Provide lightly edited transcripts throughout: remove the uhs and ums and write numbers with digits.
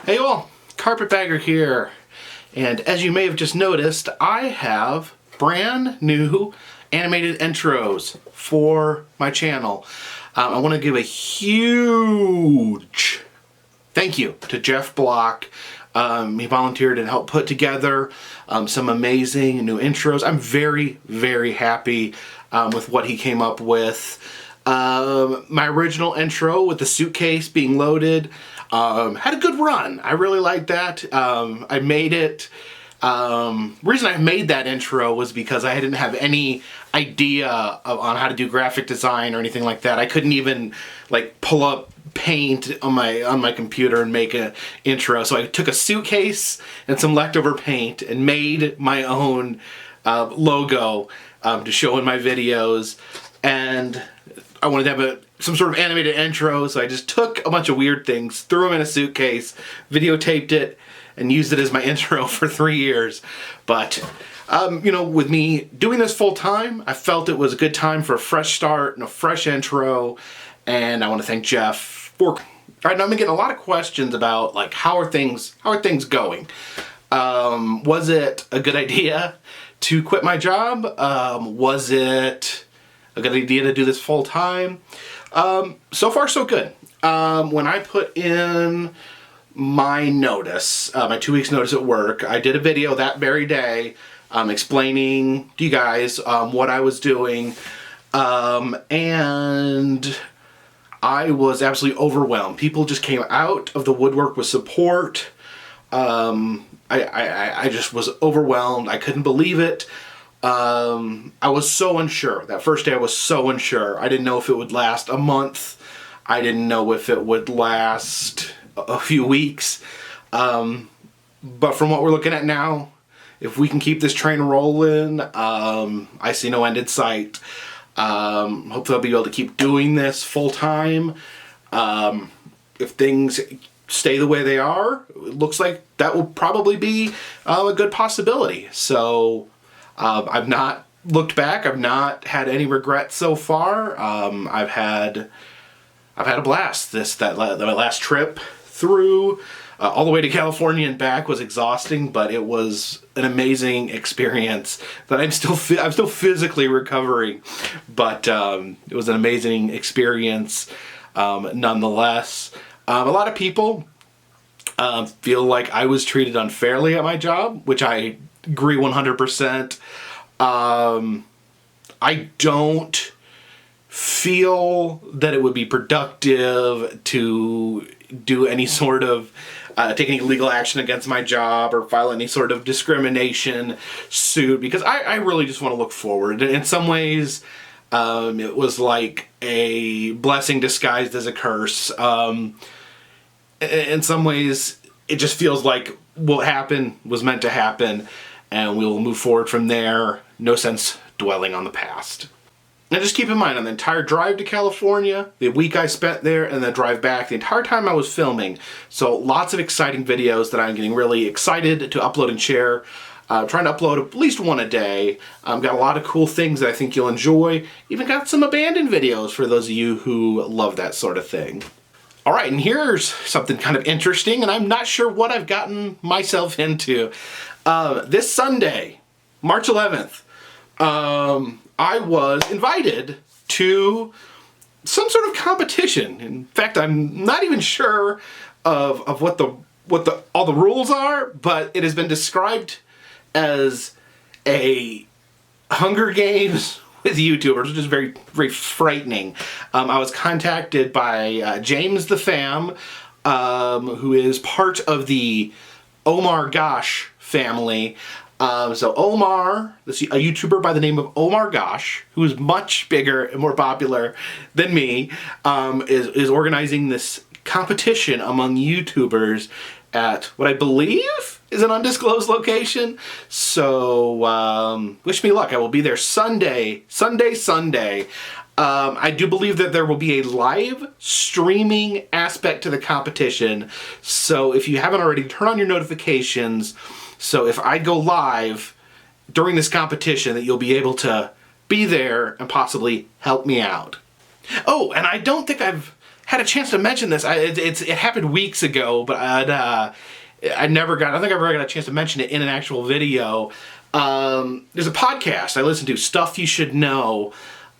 Hey all, Carpetbagger here, and as you may have just noticed, I have brand new animated intros for my channel. I want to give a huge thank you to Jeff Block. He volunteered and helped put together some amazing new intros. I'm very, very happy with what he came up with. My original intro with the suitcase being loaded had a good run. I really liked that. I made it. Reason I made that intro was because I didn't have any idea on how to do graphic design or anything like that. I couldn't even like pull up paint on my computer and make an intro. So I took a suitcase and some leftover paint and made my own logo to show in my videos. And I wanted to have some sort of animated intro, so I just took a bunch of weird things, threw them in a suitcase, videotaped it, and used it as my intro for 3 years. But, you know, with me doing this full time, I felt it was a good time for a fresh start and a fresh intro, and I want to thank Jeff for... All right, now I'm getting a lot of questions about, like, how are things going? Was it a good idea to quit my job? Was it a good idea to do this full time? So far so good. When I put in my notice, my 2 weeks notice at work, I did a video that very day explaining to you guys what I was doing, and I was absolutely overwhelmed. People just came out of the woodwork with support. I just was overwhelmed. I couldn't believe it. I was so unsure. That first day I was so unsure. I didn't know if it would last a month. I didn't know if it would last a few weeks. But from what we're looking at now, if we can keep this train rolling, I see no end in sight. Hopefully I'll be able to keep doing this full time. If things stay the way they are, it looks like that will probably be a good possibility. So I've not looked back. I've not had any regrets so far. I've had a blast. The last trip through all the way to California and back was exhausting, but it was an amazing experience that I'm still physically recovering. But it was an amazing experience nonetheless. A lot of people feel like I was treated unfairly at my job, which I agree 100%. I don't feel that it would be productive to do any sort of take any legal action against my job or file any sort of discrimination suit, because I really just want to look forward. In some ways, it was like a blessing disguised as a curse. In some ways, it just feels like what happened was meant to happen, and we'll move forward from there. No sense dwelling on the past. Now just keep in mind, on the entire drive to California, the week I spent there, and the drive back, the entire time I was filming. So lots of exciting videos that I'm getting really excited to upload and share. Trying to upload at least one a day. Got a lot of cool things that I think you'll enjoy. Even got some abandoned videos for those of you who love that sort of thing. Alright, and here's something kind of interesting, and I'm not sure what I've gotten myself into. This Sunday, March 11th, I was invited to some sort of competition. In fact, I'm not even sure of what all the rules are, but it has been described as a Hunger Games with YouTubers, which is very, very frightening. I was contacted by James the Fam, who is part of the Omar Gosh family. So Omar, a YouTuber by the name of Omar Gosh, who is much bigger and more popular than me, is organizing this competition among YouTubers at what I believe is an undisclosed location. So wish me luck. I will be there Sunday. I do believe that there will be a live streaming aspect to the competition. So if you haven't already, turn on your notifications. So if I go live during this competition, that you'll be able to be there and possibly help me out. Oh, and I don't think I've had a chance to mention this. It happened weeks ago, but I don't think I ever got a chance to mention it in an actual video. There's a podcast I listen to, Stuff You Should Know.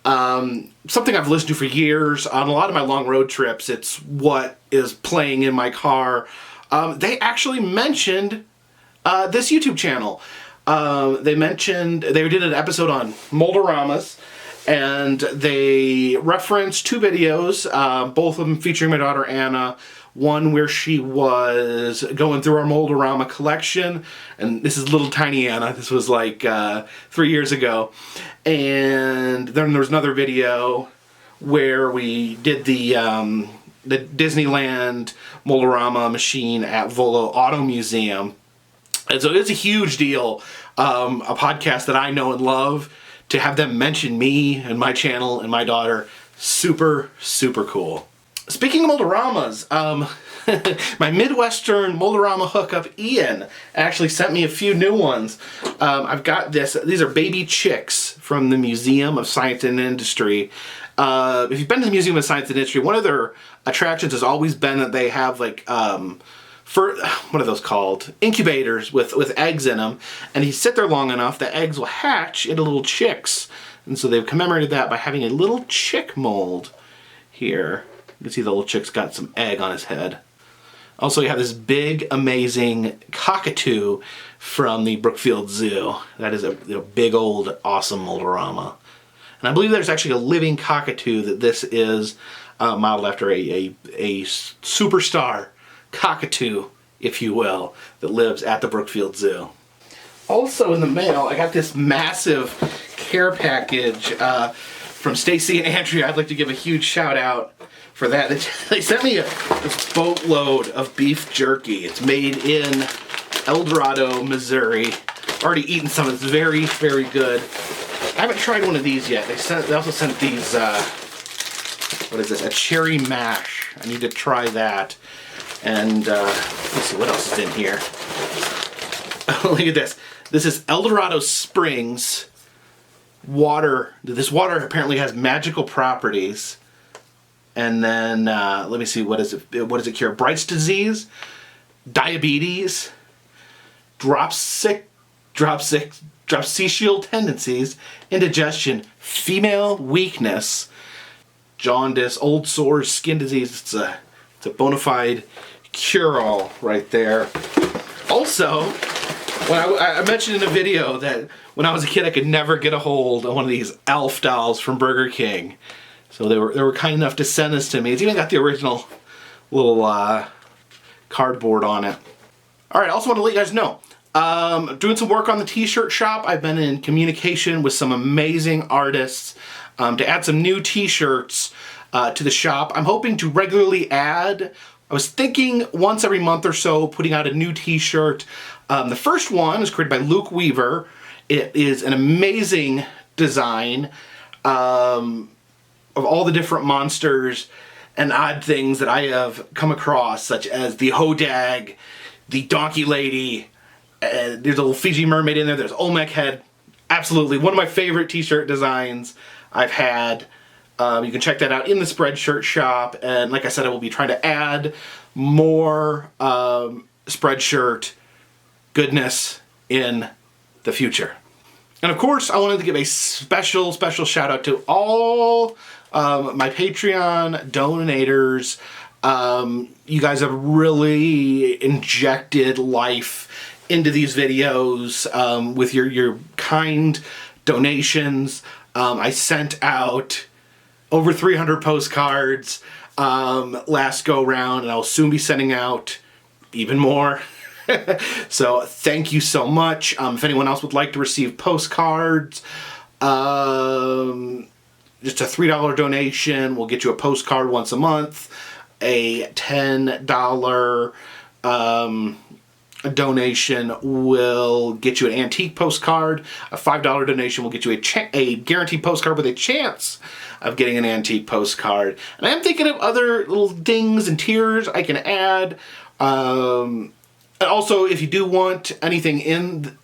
Something I've listened to for years. On a lot of my long road trips, it's what is playing in my car. They actually mentioned this YouTube channel. They did an episode on Mold-A-Ramas, and they referenced 2 videos, both of them featuring my daughter Anna. One where she was going through our Mold-A-Rama collection, and this is little tiny Anna. This was like 3 years ago. And then there was another video where we did the Disneyland Mold-A-Rama machine at Volo Auto Museum. And so it's a huge deal, a podcast that I know and love. To have them mention me and my channel and my daughter, super, super cool. Speaking of Mold-A-Ramas, my Midwestern Mold-A-Rama hookup, Ian, actually sent me a few new ones. I've got this. These are baby chicks from the Museum of Science and Industry. If you've been to the Museum of Science and Industry, one of their attractions has always been that they have like, what are those called? Incubators with eggs in them. And if you sit there long enough, the eggs will hatch into little chicks. And so they've commemorated that by having a little chick mold here. You can see the little chick's got some egg on his head. Also, you have this big, amazing cockatoo from the Brookfield Zoo. That is a big, old, awesome Mold-A-Rama. And I believe there's actually a living cockatoo that this is modeled after a superstar cockatoo, if you will, that lives at the Brookfield Zoo. Also in the mail, I got this massive care package from Stacy and Andrea. I'd like to give a huge shout out for that. They sent me this boatload of beef jerky. It's made in El Dorado, Missouri. I've already eaten some. It's very, very good. I haven't tried one of these yet. They also sent these, what is it? A cherry mash. I need to try that. And let's see what else is in here. Look at this. This is El Dorado Springs water. This water apparently has magical properties. And then, let me see, what does it cure? Bright's disease, diabetes, dropsical tendencies, indigestion, female weakness, jaundice, old sores, skin disease. It's a bona fide cure-all right there. Also, when I mentioned in a video that when I was a kid I could never get a hold of one of these Elf dolls from Burger King. So they were kind enough to send this to me. It's even got the original little cardboard on it. Alright, I also want to let you guys know, I'm doing some work on the t-shirt shop. I've been in communication with some amazing artists to add some new t-shirts to the shop. I'm hoping to regularly add, I was thinking once every month or so, putting out a new t-shirt. The first one is created by Luke Weaver. It is an amazing design of all the different monsters and odd things that I have come across, such as the Hodag, the Donkey Lady, there's a little Fiji mermaid in there, there's Olmec head. Absolutely, one of my favorite t-shirt designs I've had. You can check that out in the Spreadshirt shop, and like I said, I will be trying to add more Spreadshirt goodness in the future. And of course, I wanted to give a special shout out to all my Patreon donators. You guys have really injected life into these videos with your kind donations. I sent out over 300 postcards last go round, and I'll soon be sending out even more. So thank you so much. If anyone else would like to receive postcards, just a $3 donation will get you a postcard once a month. A $10 donation will get you an antique postcard. A $5 donation will get you a guaranteed postcard with a chance of getting an antique postcard. And I am thinking of other little dings and tiers I can add. And also, if you do want anything in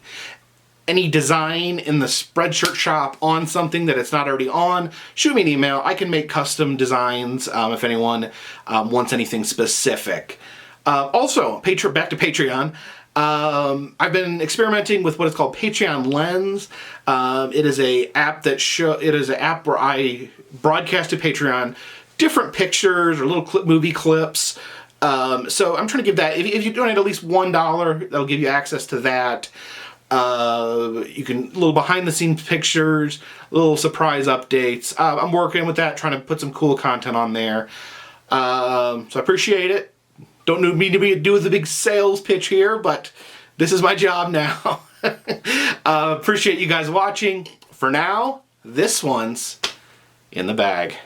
any design in the Spreadshirt shop on something that it's not already on, shoot me an email. I can make custom designs if anyone wants anything specific. Also, back to Patreon. I've been experimenting with what is called Patreon Lens. It is an app where I broadcast to Patreon different pictures or little movie clips. So I'm trying to give that, if you donate at least $1, that'll give you access to that. You can, little behind the scenes pictures, little surprise updates. I'm working with that, trying to put some cool content on there. So I appreciate it. Don't mean to do the big sales pitch here, but this is my job now. Appreciate you guys watching. For now, this one's in the bag.